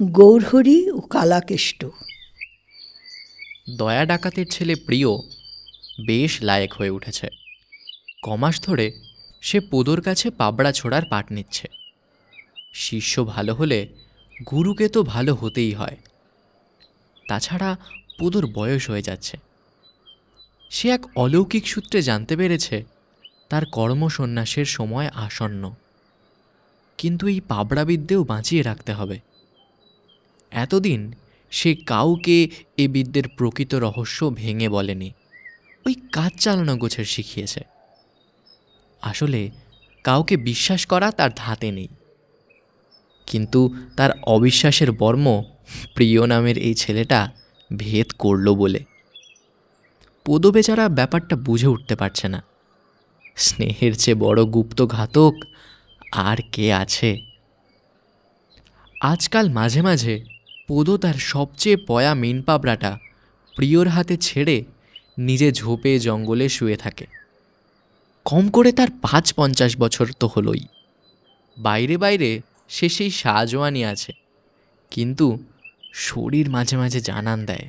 গৌরহরি ও কালাকেষ্ট। দয়া ডাকাতের ছেলে প্রিয় বেশ লায়েক হয়ে উঠেছে। কমাস ধরে সে পোদোর কাছে পাবড়া ছোড়ার পাট নিচ্ছে। শিষ্য ভালো হলে গুরুকে তো ভালো হতেই হয়। তাছাড়া পোদোর বয়স হয়ে যাচ্ছে। সে এক অলৌকিক সূত্রে জানতে পেরেছে তার কর্মসন্ন্যাসের সময় আসন্ন। কিন্তু এই পাবড়াবিদ্যেও বাঁচিয়ে রাখতে হবে। এতদিন সে কাউকে এ বিদ্যের প্রকৃত রহস্য ভেঙে বলেনি, ওই কাজ চালানো গোছের শিখিয়েছে। আসলে কাউকে বিশ্বাস করা তার ধাতে নেই। কিন্তু তার অবিশ্বাসের বর্ম প্রিয় নামের এই ছেলেটা ভেদ করল বলে। পোদো বেচারা ব্যাপারটা বুঝে উঠতে পারছে না। স্নেহের চেয়ে বড় গুপ্ত ঘাতক আর কে আছে? আজকাল মাঝে মাঝে পোদো তার সবচেয়ে পয়া মিন পাবড়াটা প্রিয়র হাতে ছেড়ে নিজে ঝোপে জঙ্গলে শুয়ে থাকে। কম করে তার ৫-৫০ বছর তো হলোই। বাইরে বাইরে সে সেই সাজওয়ানি আছে, কিন্তু শরীর মাঝে মাঝে জানান দেয়।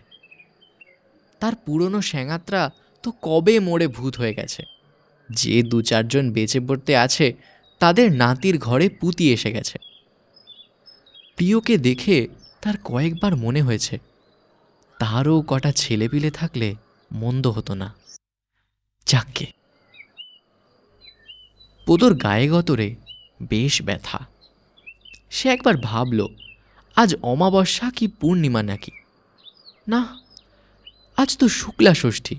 তার পুরনো শ্যাঙাত্রা তো কবে মোড়ে ভূত হয়ে গেছে। যে ২-৪ জন বেঁচে পড়তে আছে তাদের নাতির ঘরে পুতি এসে গেছে। প্রিয়কে দেখে তার কয়েকবার মনে হয়েছে তারও কটা ছেলেপিলে থাকলে মন্দ হতো না। যাকে পোদোর গায়ে গতরে বেশ ব্যথা। সে একবার ভাবল আজ অমাবস্যা কি পূর্ণিমা নাকি। না, আজ তো শুক্লা ষষ্ঠী।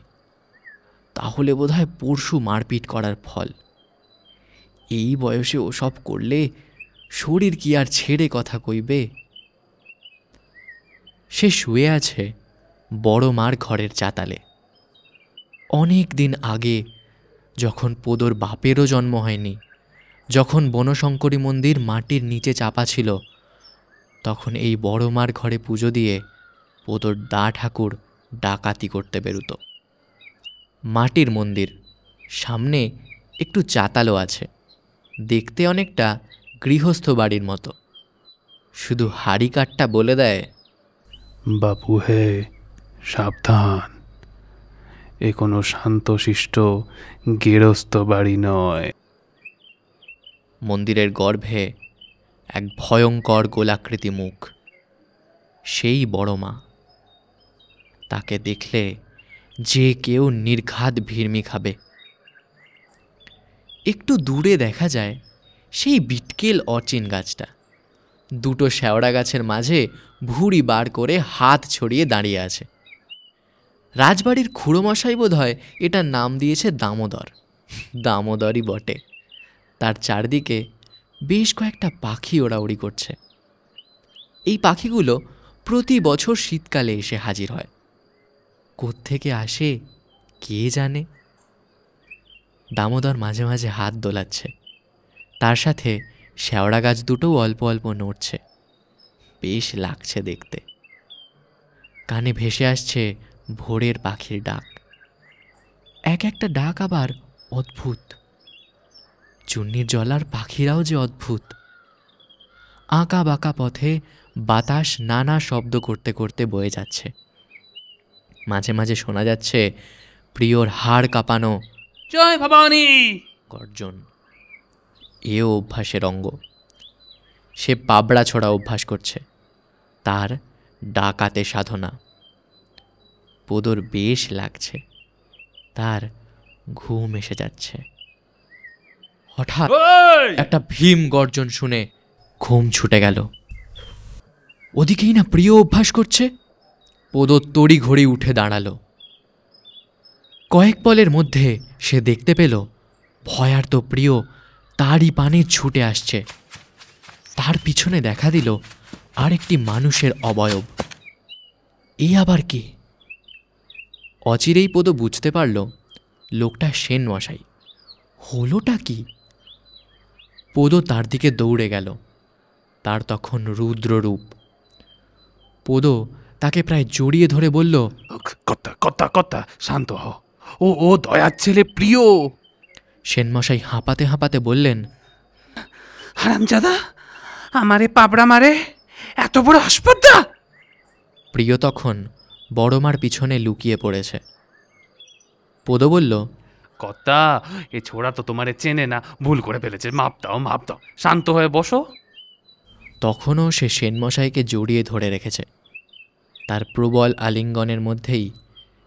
তাহলে বোধহয় পরশু মারপিট করার ফল। এই বয়সে ওসব করলে শরীর কি আর ছেড়ে কথা কইবে? সে শুয়ে আছে বড় মার ঘরের চাতালে। অনেক দিন আগে, যখন পোদোর বাপেরও জন্ম হয়নি, যখন বনশঙ্করী মন্দির মাটির নিচে চাপা ছিল, তখন এই বড় মার ঘরে পুজো দিয়ে পোদোর দা ঠাকুর ডাকাতি করতে বেরুত। মাটির মন্দির, সামনে একটু চাতালও আছে। দেখতে অনেকটা গৃহস্থ বাড়ির মতো। শুধু হাড়ি কাঠটা বলে দেয়, বাপু হে সাবধান, এ কোনো শান্তশিষ্ট গেরস্থ বাড়ি নয়। মন্দিরের গর্ভে এক ভয়ঙ্কর গোলাকৃতি মুখ, সেই বড় মা। তাকে দেখলে যে কেউ নির্ঘাত ভিড়মি খাবে। একটু দূরে দেখা যায় সেই বিটকেল অচিন গাছটা। দুটো শেওড়া গাছের মাঝে ভুঁড়ি বার করে হাত ছড়িয়ে দাঁড়িয়ে আছে। রাজবাড়ির খুড়োমশাই বোধ হয় এটার নাম দিয়েছে দামোদর। দামোদরই বটে। তার চারদিকে বেশ কয়েকটা পাখি ওড়াউড়ি করছে। এই পাখিগুলো প্রতি বছর শীতকালে এসে হাজির হয়। কোত্থেকে আসে কে জানে। দামোদর মাঝে মাঝে হাত দোলাচ্ছে। তার সাথে শেওড়া গাছ দুটোও অল্প অল্প নড়ছে। বেশ লাগছে দেখতে। কানে ভেসে আসছে ভোরের পাখির ডাক। এক একটা ডাক আবার অদ্ভুত। চুন্নির জলার পাখিরাও যে অদ্ভুত। আঁকা বাঁকা পথে বাতাস নানা শব্দ করতে করতে বয়ে যাচ্ছে। মাঝে মাঝে শোনা যাচ্ছে প্রিয়র হাড় কাঁপানো জয় ভবানী গর্জন। এও অভ্যাসের অঙ্গ। সে পাবড়া ছোড়া অভ্যাস করছে, তার ডাকাতে সাধনা। পোদোর বেশ লাগছে, তার ঘুম এসে যাচ্ছে। হঠাৎ একটা ভীম গর্জন শুনে ঘুম ছুটে গেল। ওদিকেই না প্রিয় অভ্যাস করছে। পোদো তড়ি ঘড়ি উঠে দাঁড়ালো। কয়েক পলের মধ্যে সে দেখতে পেল ভয়ার্ত প্রিয় তারই পানে ছুটে আসছে। তার পিছনে দেখা দিল আর একটি মানুষের অবয়ব। এই আবার কি? অচিরেই পোদো বুঝতে পারল লোকটা সেন মশাই। হলোটা কি? পোদো তার দিকে দৌড়ে গেল। তার তখন রুদ্র রূপ। পোদো তাকে প্রায় জড়িয়ে ধরে বলল, কর্তা কর্তা কর্তা শান্ত হ, ও ও দয়ার ছেলে প্রিয়। সেনমশাই হাঁপাতে হাঁপাতে বললেন, হারামজাদা আমারে পাবড়া মারে, এত বড় হাসপাতাল! প্রিয় তখন বড়মার পিছনে লুকিয়ে পড়েছে। পোদো বলল, কর্তা, এ ছোড়া তো তোমারে চেনে না, ভুল করে ফেলেছে, মাপ দাও, মাপ দাও, শান্ত হয়ে বসো। তখনও সে সেনমশাইকে জড়িয়ে ধরে রেখেছে। তার প্রবল আলিঙ্গনের মধ্যেই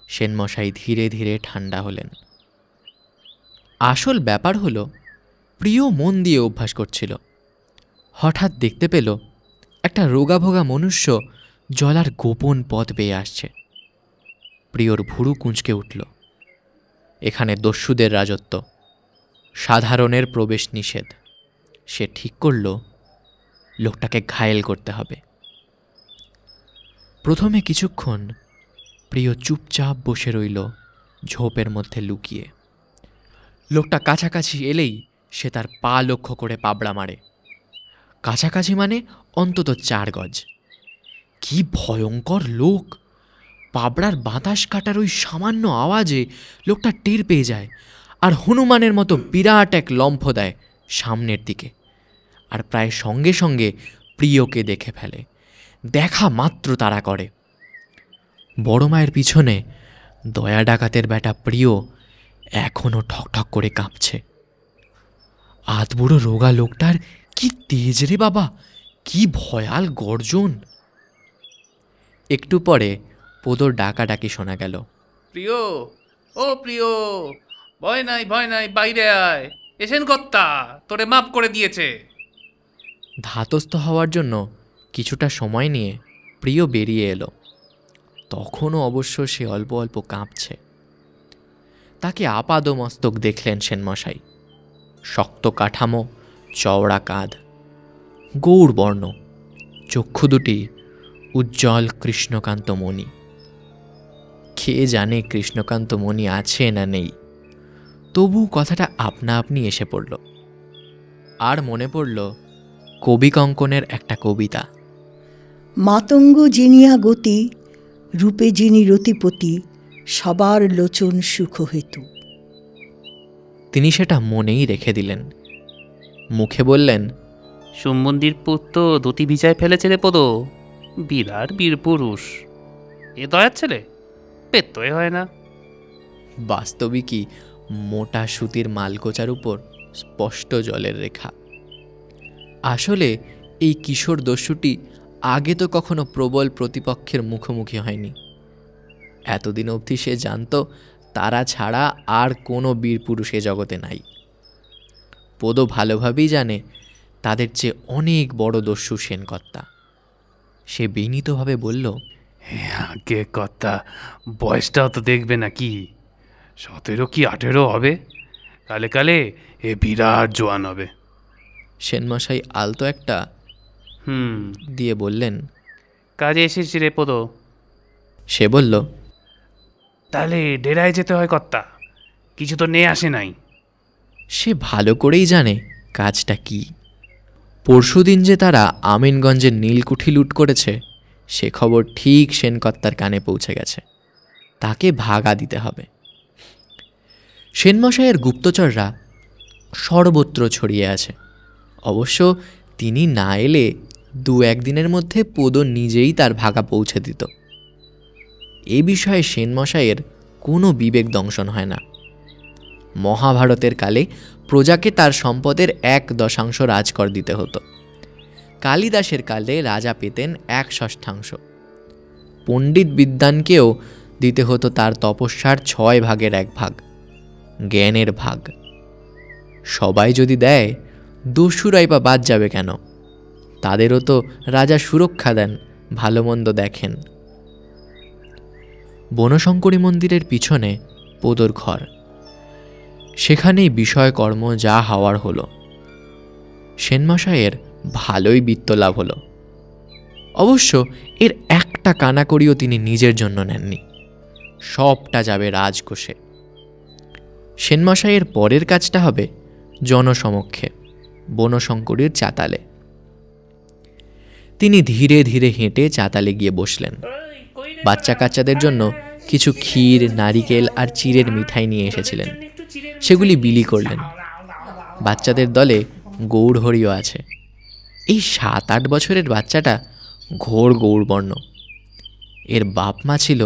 সেনমশাই ধীরে ধীরে ঠান্ডা হলেন। আসল ব্যাপার হলো, প্রিয় মন দিয়ে অভ্যাস করছিল। হঠাৎ দেখতে পেল একটা রোগাভোগা মনুষ্য জলার গোপন পথ বেয়ে আসছে। প্রিয়র ভুরু কুঁচকে উঠল। এখানে দস্যুদের রাজত্ব, সাধারণের প্রবেশ নিষেধ। সে ঠিক করল লোকটাকে ঘায়েল করতে হবে। প্রথমে কিছুক্ষণ প্রিয় চুপচাপ বসে রইল ঝোপের মধ্যে লুকিয়ে। লোকটা কাছাকাছি এলেই সে তার পা লক্ষ্য করে পাবড়া মারে। কাছাকাছি মানে অন্তত 4 গজ। কি ভয়ঙ্কর লোক! পাবড়ার বাতাস কাটার ওই সামান্য আওয়াজে লোকটা টের পেয়ে যায়, আর হনুমানের মতো বিরাট এক লম্ফ দেয় সামনের দিকে। আর প্রায় সঙ্গে সঙ্গে প্রিয়কে দেখে ফেলে। দেখা মাত্র তাড়া করে। বড় মায়ের পিছনে দয়া ডাকাতের বেটা প্রিয় এখনও ঠকঠক করে কাঁপছে। আধবুড়ো রোগা লোকটার কি তেজ রে বাবা! কি ভয়াল গর্জন! একটু পরে পোদোর ডাকাডাকি শোনা গেল। প্রিয়, ও প্রিয়, ভয় নাই, ভয় নাই, বাইরে আয়। এসেন কর্তা, তোরে মাপ করে দিয়েছে। ধাতস্থ হওয়ার জন্য কিছুটা সময় নিয়ে প্রিয় বেরিয়ে এলো। তখনও অবশ্য সে অল্প অল্প কাঁপছে। তাকে আপাদমস্তক দেখলেন সেনমশাই। শক্ত কাঠামো, চওড়া কাঁধ, গৌর বর্ণ, চক্ষু দুটি উজ্জ্বল কৃষ্ণকান্ত মণি। কে জানে কৃষ্ণকান্ত মণি আছে না নেই, তবু কথাটা আপনা আপনি এসে পড়ল। আর মনে পড়ল কবি কঙ্কনের একটা কবিতা, মাতঙ্গ জিনিয়া গতি, রূপে যিনি রতিপতি, সবার লোচন সুখ হেতু। তিনি সেটা মনেই রেখে দিলেন। মুখে বললেন, সোমবন্দির পুত্র ধুতি ভিজায় ফেলেছে রে পদো, বিরাট বীর পুরুষ। এ দয়ার ছেলে, পেত্তই হয় না। বাস্তবিকই মোটা সুতির মালকোচার উপর স্পষ্ট জলের রেখা। আসলে এই কিশোর দস্যুটি আগে তো কখনো প্রবল প্রতিপক্ষের মুখোমুখি হয়নি। এতদিন অবধি সে জানত তারা ছাড়া আর কোনো বীর পুরুষ এ জগতে নাই। পোদো ভালোভাবেই জানে তাদের চেয়ে অনেক বড় দস্যু সেনকর্তা। সে বিনীতভাবে বলল, আগে কর্তা, বয়সটাও তো দেখবে নাকি, 17 কি 18 হবে। কালে কালে এ বিরাট জোয়ান হবে। সেনমশাই আলতো একটা দিয়ে বললেন, কাজে এসেছি রে পদো। সে বলল, তাহলে ডেরায় যেতে হয় কর্তা, কিছু তো নিয়ে আসে নাই। সে ভালো করেই জানে কাজটা কি। পরশুদিন যে তারা আমিনগঞ্জের নীলকুঠি লুট করেছে, সে খবর ঠিক সেনকর্তার কানে পৌঁছে গেছে। তাকে ভাগা দিতে হবে। সেনমশাইয়ের গুপ্তচররা সর্বত্র ছড়িয়ে আছে। অবশ্য তিনি না এলে 2-1 দিনের মধ্যে পোদো নিজেই তার ভাগা পৌঁছে দিত। এ বিষয়ে সেনমশাইয়ের কোনো বিবেক দংশন হয় না। মহাভারতের কালে প্রজাকে তার সম্পদের 1/10 রাজকর দিতে হতো। কালিদাসের কালে রাজা পেতেন 1/6। পণ্ডিত বিদ্বানকেও দিতে হতো তার তপস্যার 6 ভাগের 1 ভাগ, জ্ঞানের ভাগ। সবাই যদি দেয়, দস্যুরাই বা বাদ যাবে কেন? তাদেরও তো রাজা সুরক্ষা দেন, ভালো মন্দ দেখেন। বনশঙ্করী মন্দিরের পিছনে পোদোর ঘর। সেখানেই বিষয়কর্ম যা হওয়ার হলো। সেনমশাইয়ের ভালোই বিত্ত লাভ হলো। অবশ্য এর একটা কানাকড়িও তিনি নিজের জন্য নেননি, সবটা যাবে রাজকোষে। সেনমশাইয়ের পরের কাজটা হবে জনসমক্ষে, বনশঙ্করীর চাতালে। তিনি ধীরে ধীরে হেঁটে চাতালে গিয়ে বসলেন। বাচ্চা কাচ্চাদের জন্য কিছু ক্ষীর, নারিকেল আর চিড়ের মিঠাই নিয়ে এসেছিলেন। সেগুলি বিলি করলেন। বাচ্চাদের দলে গৌরহরিও আছে। এই 7-8 বছরের বাচ্চাটা ঘোর গৌরবর্ণ। এর বাপ মা ছিল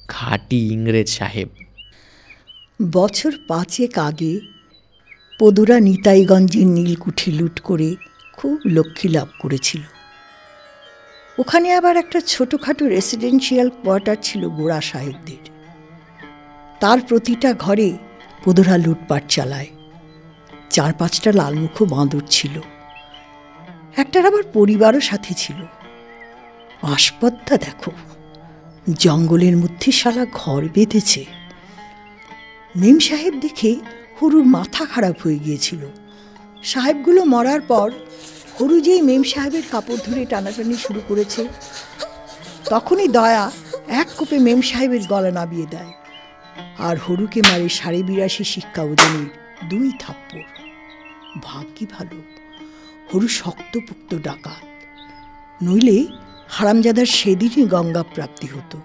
খাঁটি ইংরেজ সাহেব। বছর 5 আগে পদুরা নিতাইগঞ্জের নীলকুঠি লুট করে খুব লক্ষ্মী লাভ করেছিল। ওখানে আবার একটা ছোটোখাটো রেসিডেন্সিয়াল কোয়ার্টার ছিল গোড়া সাহেবদের। তার প্রতিটা ঘরে পদুরা লুটপাট চালায়। 4-5টা লালমুখো বাঁদর ছিল। একটার আবার পরিবারও সাথে ছিল। আসপদ্দা দেখো, জঙ্গলের মধ্যে শালা ঘর বেঁধেছে। মেম সাহেব দেখে হরুর মাথা খারাপ হয়ে গিয়েছিল। সাহেবগুলো মরার পর হরু যেই মেম সাহেবের কাপড় ধরে টানাটানি শুরু করেছে, তখনই দয়া এক কোপে মেম সাহেবের গলা নাবিয়ে দেয় আর হরুকে মারে 82.5 শিক্ষা ওজনের 2 থাপ্পড়। ভাগ্যি ভালো হরু শক্তপোক্ত ডাকাত, নইলে হারামজাদার সেদিনই গঙ্গা প্রাপ্তি হতো।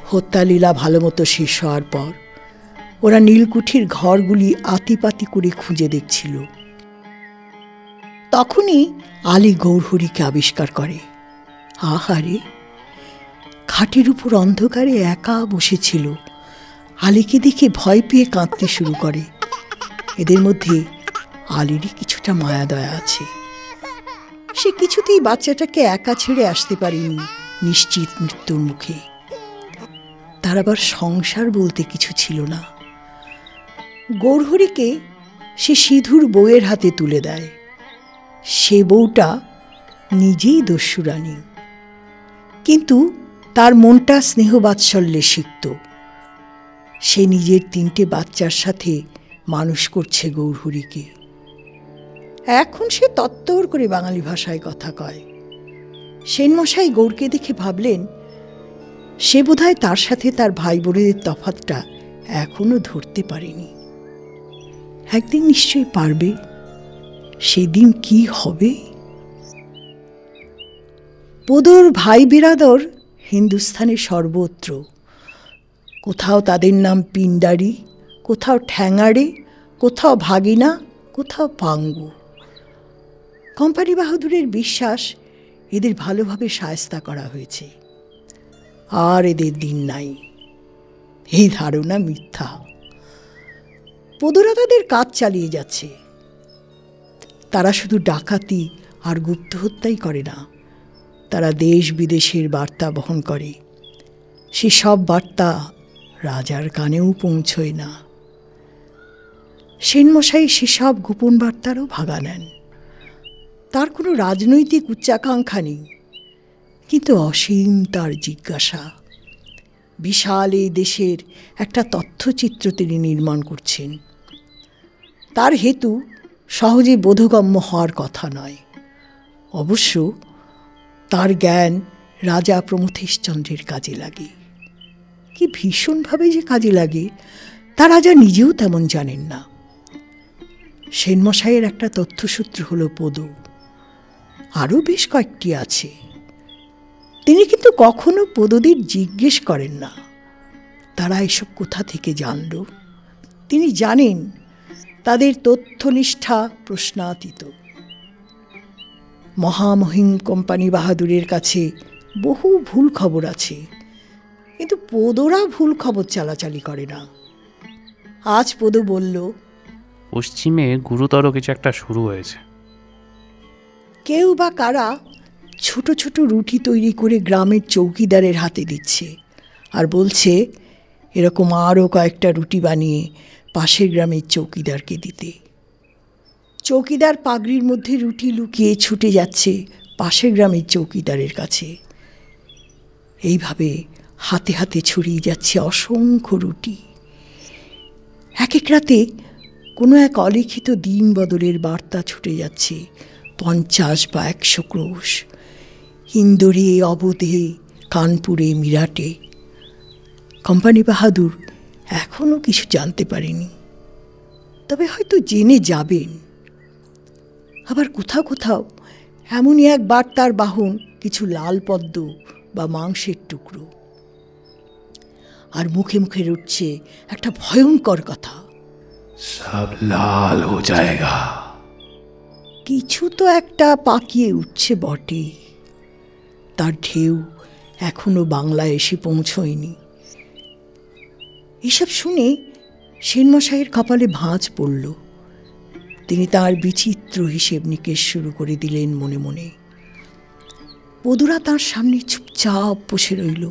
হত্যালীলা ভালো মতো শেষ হওয়ার পর ওরা নীলকুঠির ঘরগুলি আতিপাতি করে খুঁজে দেখছিল। তখনই আলী গৌরহরিকে আবিষ্কার করে। আহারে, খাটের উপর অন্ধকারে একা বসেছিল। আলীকে দেখে ভয় পেয়ে কাঁদতে শুরু করে। এদের মধ্যে আলীরই কিছুটা মায়া দয়া আছে। সে কিছুতেই বাচ্চাটাকে একা ছেড়ে আসতে পারেনি নিশ্চিত মৃত্যুর মুখে। তার আবার সংসার বলতে কিছু ছিল না। গৌরহরিকে সে সিধুর বউয়ের হাতে তুলে দেয়। সে বউটা নিজেই দস্যুরানী, কিন্তু তার মনটা স্নেহ বাৎসল্যে সিক্ত। সে নিজের 3টে বাচ্চার সাথে মানুষ করছে গৌরহরিকে। এখন সে তত্তর করে বাঙালি ভাষায় কথা কয়। সেনমশাই গৌরকে দেখে ভাবলেন, সে বোধহয় তার সাথে তার ভাই বোনেদের তফাৎটা এখনো ধরতে পারেনি। একদিন নিশ্চয়ই পারবে। সেদিন কি হবে? পদর ভাই বিরাদর হিন্দুস্থানে সর্বত্র। কোথাও তাদের নাম পিণ্ডারি, কোথাও ঠ্যাঙাড়ে, কোথাও ভাগিনা, কোথাও পাঙ্গু। কোম্পানি বাহাদুরের বিশ্বাস এদের ভালোভাবে শায়েস্তা করা হয়েছে, আর এদের দিন নাই। এই ধারণা মিথ্যা। পদরা তাদের কাজ চালিয়ে যাচ্ছে। তারা শুধু ডাকাতি আর গুপ্ত হত্যাই করে না, তারা দেশ বিদেশের বার্তা বহন করে। সেসব বার্তা রাজার কানেও পৌঁছয় না। সেনমশাই সেসব গোপন বার্তারও ভাগা নেন। তার কোনো রাজনৈতিক উচ্চাকাঙ্ক্ষা নেই, কিন্তু অসীম তার জিজ্ঞাসা। বিশাল এই দেশের একটা তথ্যচিত্র তিনি নির্মাণ করছেন। তার হেতু সহজে বোধগম্য হওয়ার কথা নয়। অবশ্য তার জ্ঞান রাজা প্রমথেশচন্দ্রের কাজে লাগে। কি ভীষণভাবে যে কাজে লাগে তা রাজা নিজেও তেমন জানেন না। সেনমশাইয়ের একটা তথ্যসূত্র হলো পদ, আরও বেশ কয়েকটি আছে। তিনি কিন্তু কখনো পদদের জিজ্ঞেস করেন না তারা এসব কোথা থেকে জানল। তিনি জানেন তাদের তথ্যনিষ্ঠা প্রশ্নাতীত। মহামহিম কোম্পানি বাহাদুরের কাছে বহু ভুল খবর আছে, কিন্তু পদরা ভুল খবর চালাচালি করে না। আজ পদ বলল, পশ্চিমে গুরুতর কিছু একটা শুরু হয়েছে। কেউ বা কারা ছোট ছোট রুটি তৈরি করে গ্রামের চৌকিদারের হাতে দিচ্ছে আর বলছে এরকম আরও কয়েকটা রুটি বানিয়ে পাশের গ্রামের চৌকিদারকে দিতে। চৌকিদার পাগড়ির মধ্যে রুটি লুকিয়ে ছুটে যাচ্ছে পাশের গ্রামের চৌকিদারের কাছে। এইভাবে হাতে হাতে ছড়িয়ে যাচ্ছে অসংখ্য রুটি। এক এক রাতে কোনো এক অলিখিত দিন বদলের বার্তা ছুটে যাচ্ছে 50 বা 100 ক্রোশ। ইন্দোরে, অবধে, কানপুরে, মিরাটে। কোম্পানি বাহাদুর এখনও কিছু জানতে পারেনি, তবে হয়তো জেনে যাবেন। আবার কোথাও কোথাও এমনই এক বার্তার বাহন কিছু লাল পদ্ম বা মাংসের টুকরো। আর মুখে মুখে উঠছে একটা ভয়ঙ্কর কথা, সব লাল হো যায়েগা। কিছু তো একটা পাকিয়ে উঠছে বটে, তার ঢেউ এখনো বাংলায় এসে পৌঁছয়নি। এসব শুনে সেনমশাইয়ের কপালে ভাঁজ পড়ল। তিনি তার বিচিত্র হিসেব নিকেশ শুরু করে দিলেন মনে মনে। পদুরা তাঁর সামনে চুপচাপ বসে রইল।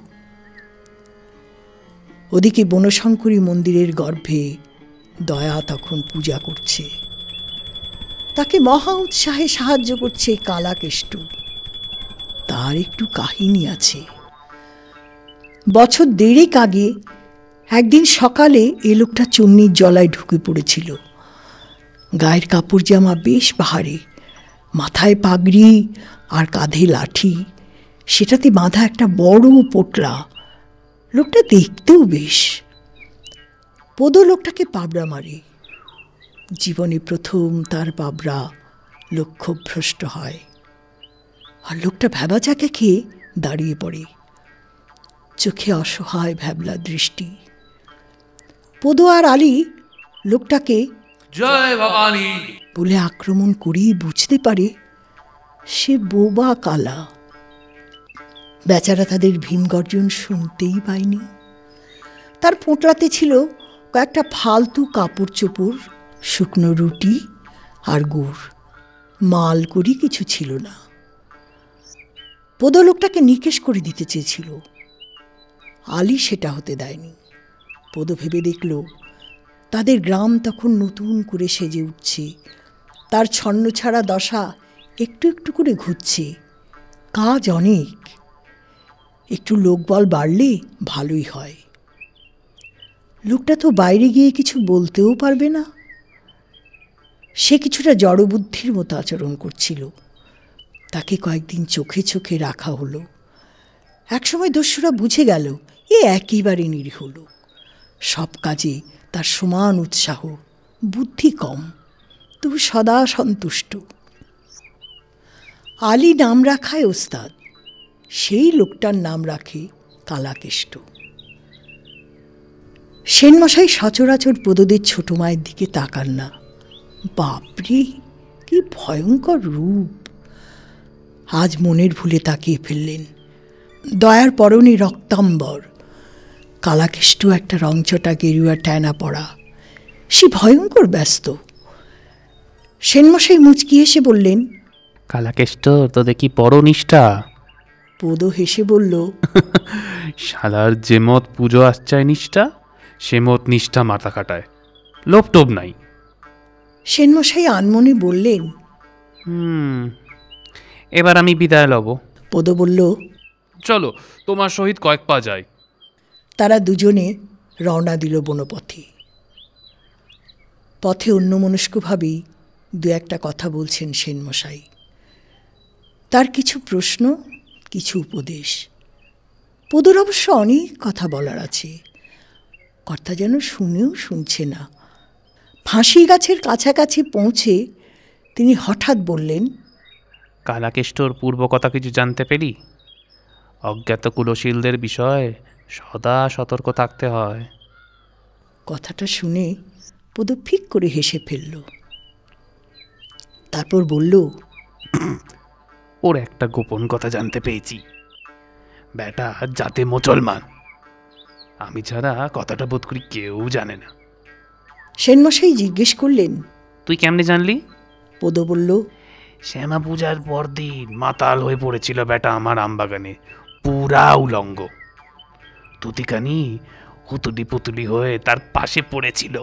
ওদিকে বনশঙ্করী মন্দিরের গর্ভে দয়া তখন পূজা করছে। তাকে মহা উৎসাহে সাহায্য করছে কালাকেষ্ট। তার একটু কাহিনী আছে। বছর দেড়েক আগে একদিন সকালে এ লোকটা চন্নির জলায় ঢুকে পড়েছিল। গায়ের কাপড় জামা বেশ বাহারে, মাথায় পাগড়ি আর কাঁধে লাঠি, সেটাতে বাঁধা একটা বড় পোটলা। লোকটা দেখতেও বেশ। পদ লোকটাকে পাবড়া মারে। জীবনে প্রথম তার পাবড়া লক্ষ্যভ্রষ্ট হয়, আর লোকটা ভ্যাবাচাকে খেয়ে দাঁড়িয়ে পড়ে, চোখে অসহায় ভ্যাবলা দৃষ্টি। পদ আর আলী লোকটাকে জয় ভবানী বলে আক্রমণ করেই বুঝতে পারে সে বোবা কালা। বেচারা তাদের ভীমগর্জন শুনতেই পায়নি। তার পোঁটলাতে ছিল কয়েকটা ফালতু কাপড় চোপড়, শুকনো রুটি আর গুড়। মাল করি কিছু ছিল না। পদ লোকটাকে নিকেশ করে দিতে চেয়েছিল। আলী সেটা হতে দেয়নি। পদ ভেবে দেখল তাদের গ্রাম তখন নতুন করে সেজে উঠছে। তার ছন্নছাড়া দশা একটু একটু করে ঘুরছে। কাজ অনেক, একটু লোকবল বাড়লে ভালোই হয়। লোকটা তো বাইরে গিয়ে কিছু বলতেও পারবে না। সে কিছুটা জড়বুদ্ধির মতো আচরণ করছিল। তাকে কয়েকদিন চোখে চোখে রাখা হলো। একসময় দস্যুরা বুঝে গেল এ একেবারে নিরীহ লোক। সব কাজে তার সমান উৎসাহ, বুদ্ধি কম, তবু সদা সন্তুষ্ট। আলী নাম রাখায় ওস্তাদ, সেই লোকটার নাম রাখে কালাকেষ্ট। সেনমশাই সচরাচর পদদের ছোট মায়ের দিকে তাকান না। বাপরে, কি ভয়ঙ্কর রূপ! আজ মনের ভুলে তাকিয়ে ফেললেন। দয়ার পরনে রক্তাম্বর, কালাকেষ্ট একটা রংচটা গেরুয়া ট্যানা পড়া। সে ভয়ঙ্কর ব্যস্ত। সেনমশাই মুচকি হেসে বললেন, কালাকেষ্ট তো দেখি বড় নিষ্ঠা। পদ হেসে বলল, শালার যে মত পুজো আসচায় নিষ্ঠা, সে মত নিষ্ঠা মাথা কাটায়, লোভ টোভ নাই। সেনমশাই আনমনে বললেন, এবার আমি বিদায় লব। পদ বলল, চলো তোমার সহিত কয়েক পা যাই। তারা দুজনে রওনা দিল বনপথে। পথে অন্যমনস্কভাবেই দু একটা কথা বলছেন সেনমশাই। তার কিছু প্রশ্ন, কিছু উপদেশ। পদর অবশ্য অনেক কথা বলার আছে, কর্তা যেন শুনেও শুনছে না। ফাঁসি গাছের কাছাকাছি পৌঁছে তিনি হঠাৎ বললেন, কালাকেষ্টর পূর্ব কথা কিছু জানতে পেলি? অজ্ঞাত কুলশীলদের বিষয়ে সদা সতর্ক থাকতে হয়। কথাটা শুনে পদ ফিক করে হেসে ফেলল। তারপর বলল, ওর একটা গোপন কথা জানতে পেয়েছি। বেটা জাতে মুসলমান, আমি ছাড়া কথাটা বোধ করি কেউ জানে না। সেনমশাই জিজ্ঞেস করলেন, তুই কেমনে জানলি? পদ বলল, শ্যামা পূজার পরদিন মাতাল হয়ে পড়েছিল বেটা আমার আমবাগানে, পুরা উলঙ্গ। তুতিকানি হুতুলি পুতুলি হয়ে তার পাশে পড়েছিল।